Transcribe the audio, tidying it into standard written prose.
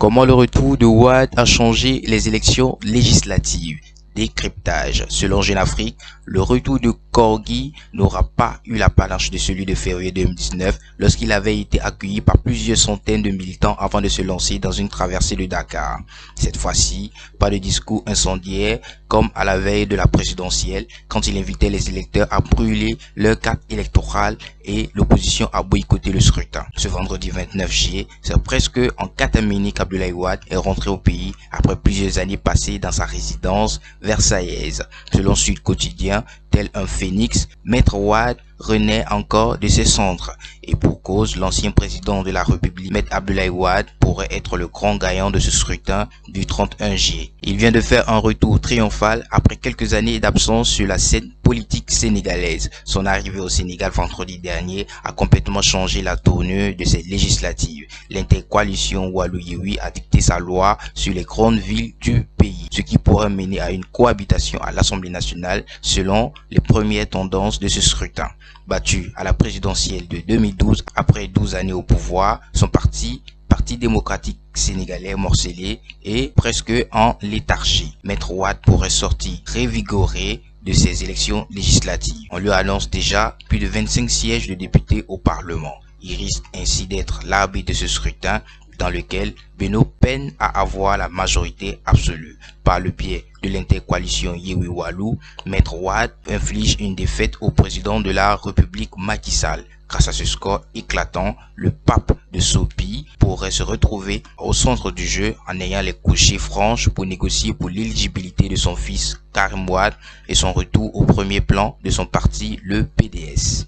Comment le retour de Wade a changé les élections législatives? Décryptage. Selon Jeune Afrique, le retour de Corgi n'aura pas eu la panache de celui de février 2019 lorsqu'il avait été accueilli par plusieurs centaines de militants avant de se lancer dans une traversée de Dakar. Cette fois-ci, pas de discours incendiaire comme à la veille de la présidentielle quand il invitait les électeurs à brûler leur carte électorale et l'opposition à boycotter le scrutin. Ce vendredi 29 juillet, c'est presque en catamini qu'Abdoulaye Wade est rentré au pays après plusieurs années passées dans sa résidence versaillaise. Selon Sud Quotidien, tel un phénix, Maître Wade renaît encore de ses cendres. Et pour cause, l'ancien président de la République, Maître Abdoulaye Wade, pourrait être le grand gagnant de ce scrutin du 31 juillet. Il vient de faire un retour triomphal après quelques années d'absence sur la scène politique sénégalaise. Son arrivée au Sénégal vendredi dernier a complètement changé la tournure de cette législative. L'intercoalition Walou-Yewi a dicté sa loi sur les grandes villes du pays, ce qui pourrait mener à une cohabitation à l'Assemblée nationale selon les premières tendances de ce scrutin. Battu à la présidentielle de 2012 après 12 années au pouvoir, son Parti démocratique sénégalais morcelé est presque en léthargie. Maître Wade pourrait sortir révigoré de ces élections législatives. On lui annonce déjà plus de 25 sièges de députés au Parlement. Il risque ainsi d'être l'arbitre de ce scrutin dans lequel Beno peine à avoir la majorité absolue. Par le biais de l'intercoalition Yewi Walou, Maître Wade inflige une défaite au président de la République Macky Sall. Grâce à ce score éclatant, le pape de Sopi pourrait se retrouver au centre du jeu en ayant les couchées franches pour négocier pour l'éligibilité de son fils Karim Wade et son retour au premier plan de son parti, le PDS.